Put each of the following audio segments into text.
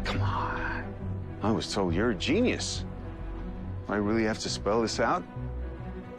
Come on. I was told you're a genius. I really have to spell this out?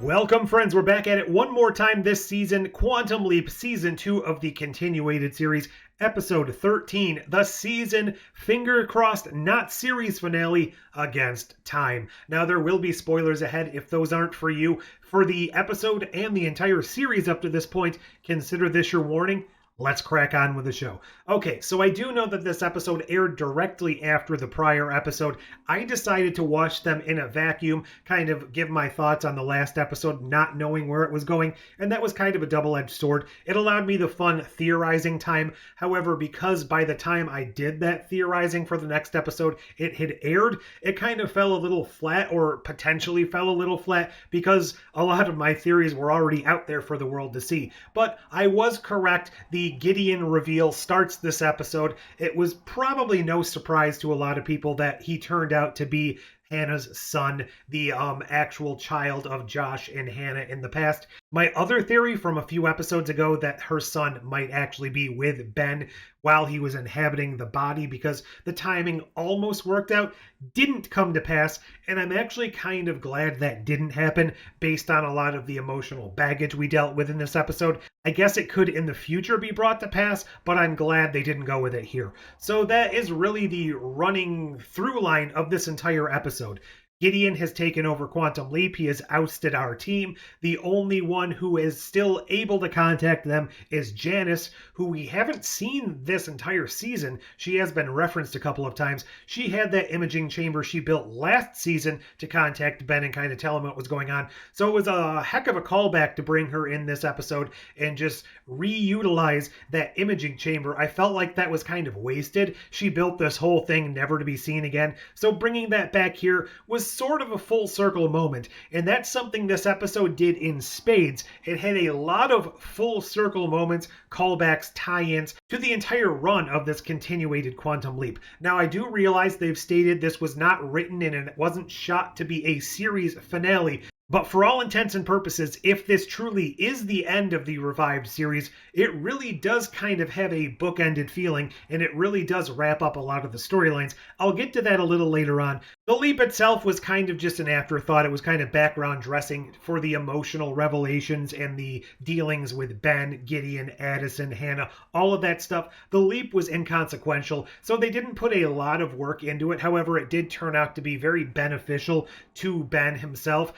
Welcome, friends. We're back at it one more time this season. Quantum Leap, Season 2 of the continuated series, Episode 13, the season, finger crossed, not series finale, Against Time. Now, there will be spoilers ahead if those aren't for you. For the episode and the entire series up to this point, consider this your warning. Let's crack on with the show. Okay, so I do know that this episode aired directly after the prior episode. I decided to watch them in a vacuum, kind of give my thoughts on the last episode, not knowing where it was going, and that was kind of a double-edged sword. It allowed me the fun theorizing time. However, because by the time I did that theorizing for the next episode, it had aired, it kind of fell a little flat, or potentially fell a little flat, because a lot of my theories were already out there for the world to see. But I was correct. The Gideon reveal starts this episode. It was probably no surprise to a lot of people that he turned out to be Hannah's son, the actual child of Josh and Hannah in the past. My other theory from a few episodes ago that her son might actually be with Ben while he was inhabiting the body, because the timing almost worked out, didn't come to pass, and I'm actually kind of glad that didn't happen based on a lot of the emotional baggage we dealt with in this episode. I guess it could in the future be brought to pass, but I'm glad they didn't go with it here. So that is really the running through line of this entire episode. Gideon has taken over Quantum Leap. He has ousted our team. The only one who is still able to contact them is Janice, who we haven't seen this entire season. She has been referenced a couple of times. She had that imaging chamber she built last season to contact Ben and kind of tell him what was going on. So it was a heck of a callback to bring her in this episode and just reutilize that imaging chamber. I felt like that was kind of wasted. She built this whole thing never to be seen again. So bringing that back here was sort of a full circle moment, and that's something this episode did in spades. It had a lot of full circle moments, callbacks, tie-ins to the entire run of this continuated Quantum Leap. Now, I do realize they've stated this was not written in and it wasn't shot to be a series finale, but for all intents and purposes, if this truly is the end of the revived series, it really does kind of have a bookended feeling, and it really does wrap up a lot of the storylines. I'll get to that a little later on. The leap itself was kind of just an afterthought. It was kind of background dressing for the emotional revelations and the dealings with Ben, Gideon, Addison, Hannah, all of that stuff. The leap was inconsequential, so they didn't put a lot of work into it. However, it did turn out to be very beneficial to Ben himself,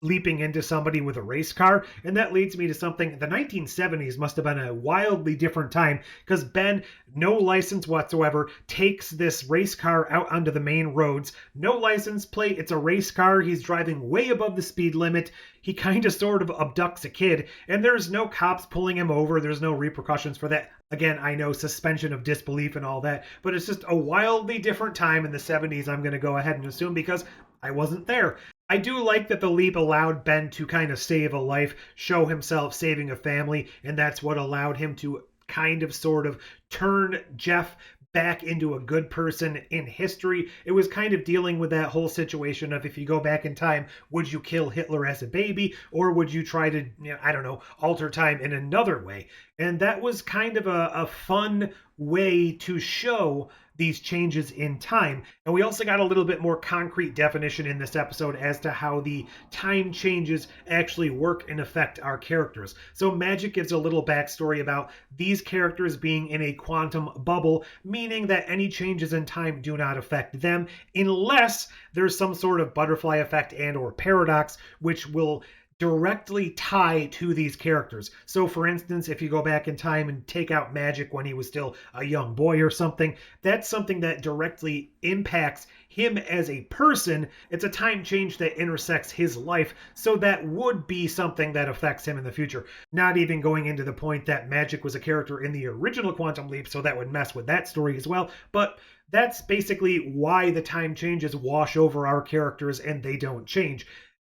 leaping into somebody with a race car. And that leads me to something. The 1970s must have been a wildly different time, because Ben, no license whatsoever, takes this race car out onto the main roads. No license plate. It's a race car. He's driving way above the speed limit. He kind of sort of abducts a kid, and there's no cops pulling him over. There's no repercussions for that. Again, I know suspension of disbelief and all that, but it's just a wildly different time in the 70s, I'm going to go ahead and assume, because I wasn't there. I do like that the leap allowed Ben to kind of save a life, show himself saving a family, and that's what allowed him to kind of sort of turn Jeff back into a good person in history. It was kind of dealing with that whole situation of, if you go back in time, would you kill Hitler as a baby, or would you try to, I don't know, alter time in another way? And that was kind of a fun way to show these changes in time. And we also got a little bit more concrete definition in this episode as to how the time changes actually work and affect our characters. So Magic gives a little backstory about these characters being in a quantum bubble, meaning that any changes in time do not affect them unless there's some sort of butterfly effect and or paradox, which will directly tie to these characters. So for instance, if you go back in time and take out Magic when he was still a young boy or something, that's something that directly impacts him as a person. It's a time change that intersects his life, so that would be something that affects him in the future. Not even going into the point that Magic was a character in the original Quantum Leap, so that would mess with that story as well, but that's basically why the time changes wash over our characters and they don't change.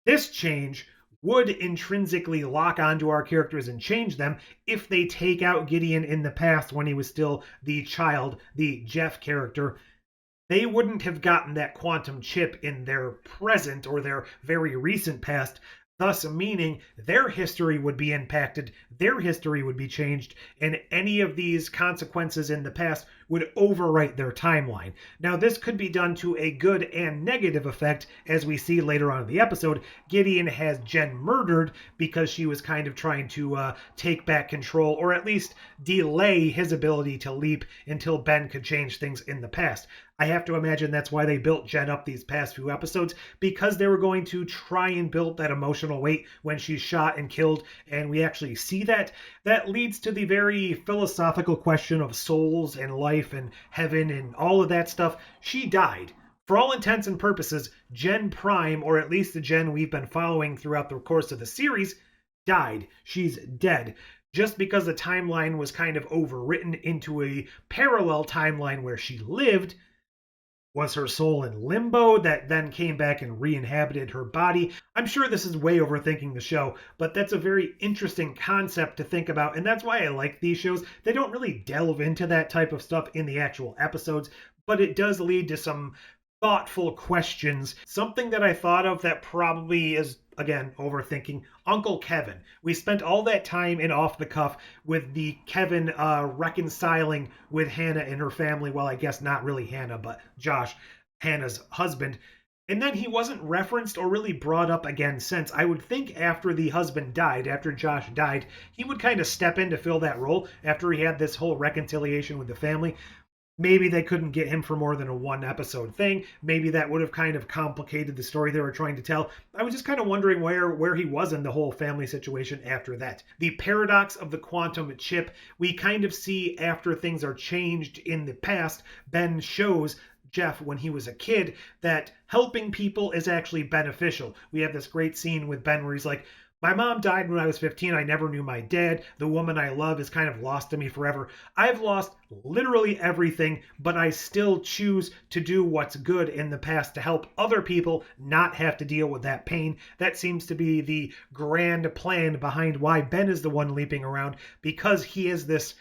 This change would intrinsically lock onto our characters and change them if they take out Gideon in the past when he was still the child, the Jeff character. They wouldn't have gotten that quantum chip in their present or their very recent past. thus meaning their history would be impacted, their history would be changed, and any of these consequences in the past would overwrite their timeline. Now, this could be done to a good and negative effect, as we see later on in the episode. Gideon has Jen murdered because she was kind of trying to take back control, or at least delay his ability to leap until Ben could change things in the past. I have to imagine that's why they built Jen up these past few episodes, because they were going to try and build that emotional weight when she's shot and killed, and we actually see that. That leads to the very philosophical question of souls and life and heaven and all of that stuff. She died. For all intents and purposes, Jen Prime, or at least the Jen we've been following throughout the course of the series, died. She's dead. Just because the timeline was kind of overwritten into a parallel timeline where she lived, was her soul in limbo that then came back and re-inhabited her body? I'm sure this is way overthinking the show, but that's a very interesting concept to think about, and that's why I like these shows. They don't really delve into that type of stuff in the actual episodes, but it does lead to some thoughtful questions. Something that I thought of that probably is, again, overthinking, Uncle Kevin. We spent all that time in Off the Cuff with the Kevin reconciling with Hannah and her family. Well, I guess not really Hannah, but Josh, Hannah's husband. And then he wasn't referenced or really brought up again since. I would think after the husband died, after Josh died, he would kind of step in to fill that role after he had this whole reconciliation with the family. Maybe they couldn't get him for more than a one episode thing. Maybe that would have kind of complicated the story they were trying to tell. I was just kind of wondering where he was in the whole family situation after that. The paradox of the quantum chip, we kind of see after things are changed in the past. Ben shows Jeff when he was a kid that helping people is actually beneficial. We have this great scene with Ben where he's like, my mom died when I was 15. I never knew my dad. The woman I love is kind of lost to me forever. I've lost literally everything, but I still choose to do what's good in the past to help other people not have to deal with that pain. That seems to be the grand plan behind why Ben is the one leaping around, because he is this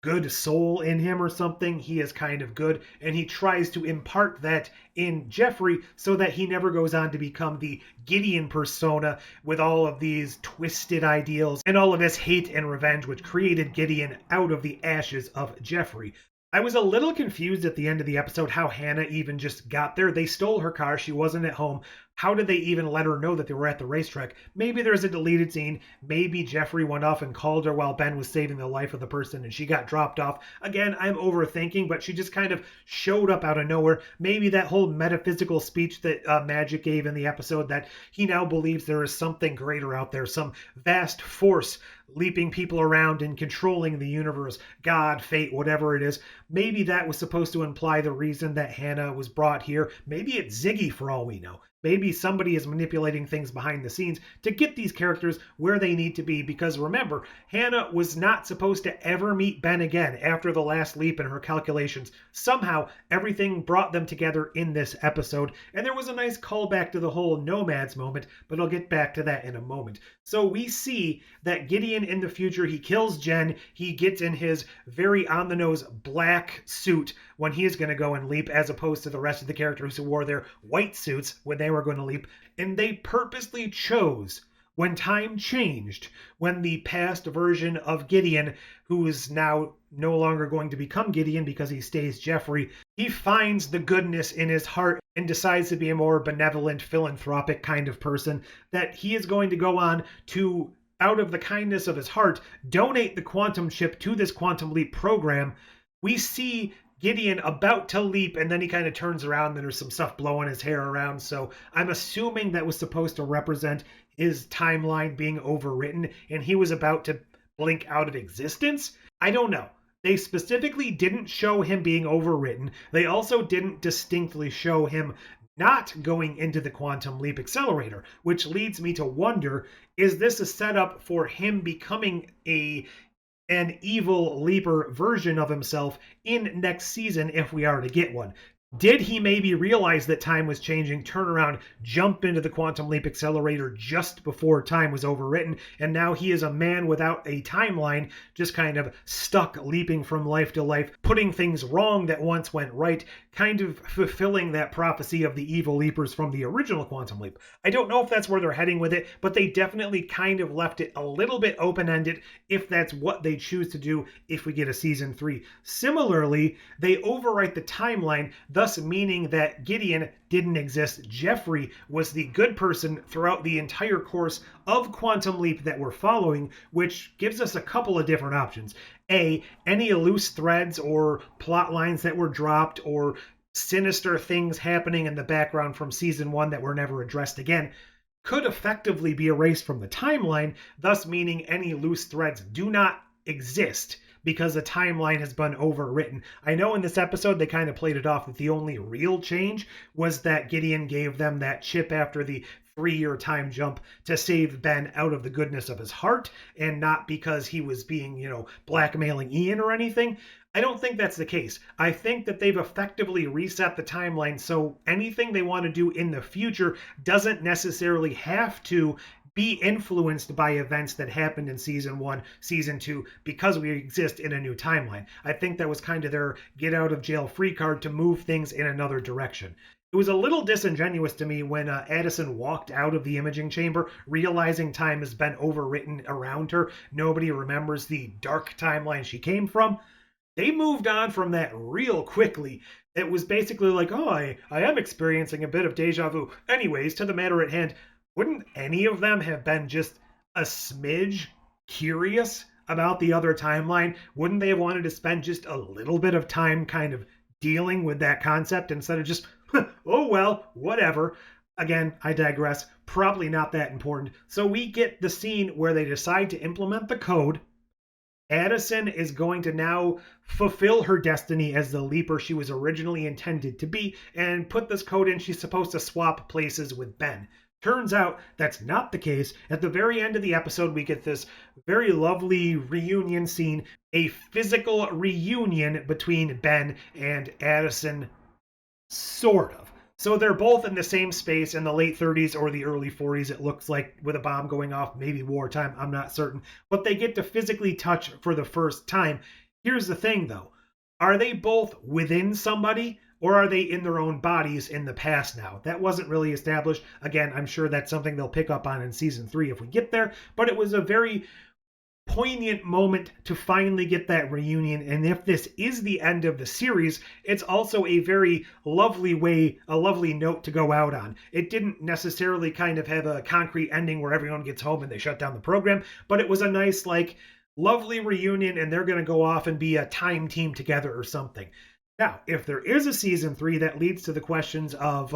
good soul in him or something. He is kind of good, and he tries to impart that in Jeffrey so that he never goes on to become the Gideon persona with all of these twisted ideals and all of this hate and revenge, which created Gideon out of the ashes of Jeffrey. I was a little confused at the end of the episode how Hannah even just got there. They stole her car. She wasn't at home. How did they even let her know that they were at the racetrack? Maybe there's a deleted scene. Maybe Jeffrey went off and called her while Ben was saving the life of the person and she got dropped off. Again, I'm overthinking, but she just kind of showed up out of nowhere. Maybe that whole metaphysical speech that Magic gave in the episode, that he now believes there is something greater out there, some vast force leaping people around and controlling the universe, God, fate, whatever it is. Maybe that was supposed to imply the reason that Hannah was brought here. Maybe it's Ziggy for all we know. Maybe somebody is manipulating things behind the scenes to get these characters where they need to be, because remember, Hannah was not supposed to ever meet Ben again after the last leap in her calculations. Somehow, everything brought them together in this episode, and there was a nice callback to the whole Nomads moment, but I'll get back to that in a moment. So we see that Gideon in the future, he kills Jen, he gets in his very on-the-nose black suit when he is going to go and leap, as opposed to the rest of the characters who wore their white suits when they were going to leap. And they purposely chose, when time changed, when the past version of Gideon, who is now no longer going to become Gideon because he stays Jeffrey, he finds the goodness in his heart and decides to be a more benevolent, philanthropic kind of person, that he is going to go on to, out of the kindness of his heart, donate the quantum chip to this quantum leap program. We see Gideon about to leap, and then he kind of turns around and there's some stuff blowing his hair around. So I'm assuming that was supposed to represent his timeline being overwritten and he was about to blink out of existence. I don't know. They specifically didn't show him being overwritten. They also didn't distinctly show him not going into the quantum leap accelerator, which leads me to wonder, is this a setup for him becoming an evil leaper version of himself in next season if we are to get one? Did he maybe realize that time was changing, turn around, jump into the quantum leap accelerator just before time was overwritten, and now he is a man without a timeline, just kind of stuck leaping from life to life, putting things wrong that once went right, kind of fulfilling that prophecy of the evil leapers from the original quantum leap? I don't know if that's where they're heading with it, but they definitely kind of left it a little bit open-ended if that's what they choose to do if we get a season 3. Similarly, they overwrite the timeline, thus meaning that Gideon didn't exist. Jeffrey was the good person throughout the entire course of Quantum Leap that we're following, which gives us a couple of different options. A, any loose threads or plot lines that were dropped or sinister things happening in the background from season 1 that were never addressed again could effectively be erased from the timeline, thus meaning any loose threads do not exist because the timeline has been overwritten. I know in this episode they kind of played it off that the only real change was that Gideon gave them that chip after the 3-year time jump to save Ben out of the goodness of his heart and not because he was being, blackmailing Ian or anything. I don't think that's the case. I think that they've effectively reset the timeline so anything they want to do in the future doesn't necessarily have to be influenced by events that happened in season 1, season 2, because we exist in a new timeline. I think that was kind of their get out of jail free card to move things in another direction. It was a little disingenuous to me when Addison walked out of the imaging chamber, realizing time has been overwritten around her. Nobody remembers the dark timeline she came from. They moved on from that real quickly. It was basically like, oh, I am experiencing a bit of deja vu. Anyways, to the matter at hand, wouldn't any of them have been just a smidge curious about the other timeline? Wouldn't they have wanted to spend just a little bit of time kind of dealing with that concept instead of just, oh, well, whatever. Again, I digress. Probably not that important. So we get the scene where they decide to implement the code. Addison is going to now fulfill her destiny as the leaper she was originally intended to be and put this code in. She's supposed to swap places with Ben. Turns out that's not the case. At the very end of the episode, we get this very lovely reunion scene, a physical reunion between Ben and Addison, sort of. So they're both in the same space in the late 30s or the early 40s, it looks like, with a bomb going off, maybe wartime, I'm not certain. But they get to physically touch for the first time. Here's the thing, though. Are they both within somebody, or are they in their own bodies in the past now? That wasn't really established. Again, I'm sure that's something they'll pick up on in season 3 if we get there. But it was a very poignant moment to finally get that reunion, and if this is the end of the series, it's also a very lovely way, a lovely note to go out on. It didn't necessarily kind of have a concrete ending where everyone gets home and they shut down the program, but it was a nice, lovely reunion, and they're going to go off and be a time team together or something. Now, if there is a season 3, that leads to the questions of,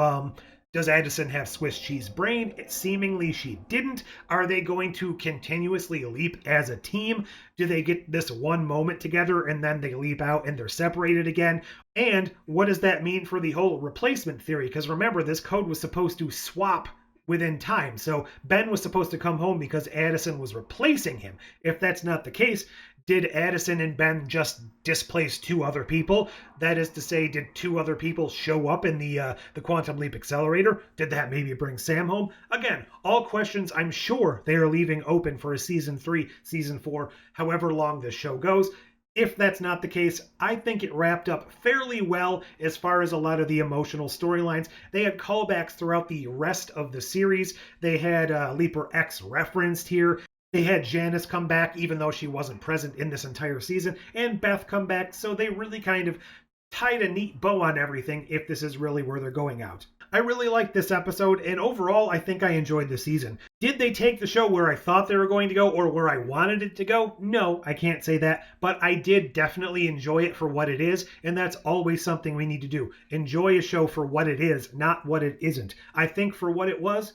does Addison have Swiss cheese brain? Seemingly she didn't. Are they going to continuously leap as a team? Do they get this one moment together and then they leap out and they're separated again? And what does that mean for the whole replacement theory? Because remember, this code was supposed to swap within time. So Ben was supposed to come home because Addison was replacing him. If that's not the case, did Addison and Ben just displace 2 other people? That is to say, did 2 other people show up in the Quantum Leap Accelerator? Did that maybe bring Sam home? Again, all questions I'm sure they are leaving open for a season 3, season 4, however long this show goes. If that's not the case, I think it wrapped up fairly well as far as a lot of the emotional storylines. They had callbacks throughout the rest of the series. They had Leaper X referenced here. They had Janice come back, even though she wasn't present in this entire season, and Beth come back, so they really kind of tied a neat bow on everything if this is really where they're going out. I really liked this episode, and overall, I think I enjoyed the season. Did they take the show where I thought they were going to go or where I wanted it to go? No, I can't say that, but I did definitely enjoy it for what it is, and that's always something we need to do. Enjoy a show for what it is, not what it isn't. I think for what it was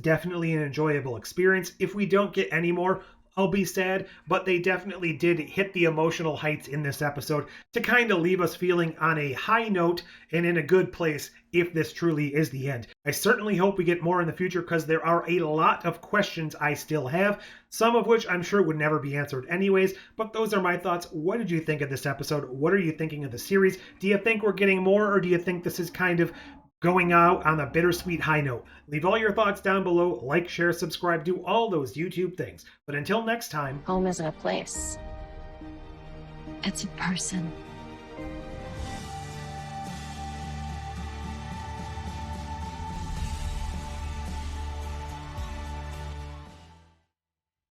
definitely an enjoyable experience. If we don't get any more, I'll be sad, but they definitely did hit the emotional heights in this episode to kind of leave us feeling on a high note and in a good place if this truly is the end. I certainly hope we get more in the future because there are a lot of questions I still have, some of which I'm sure would never be answered anyways, but those are my thoughts. What did you think of this episode? What are you thinking of the series? Do you think we're getting more, or do you think this is kind of going out on a bittersweet high note? Leave all your thoughts down below, like, share, subscribe, do all those YouTube things. But until next time, Home isn't a place. It's a person.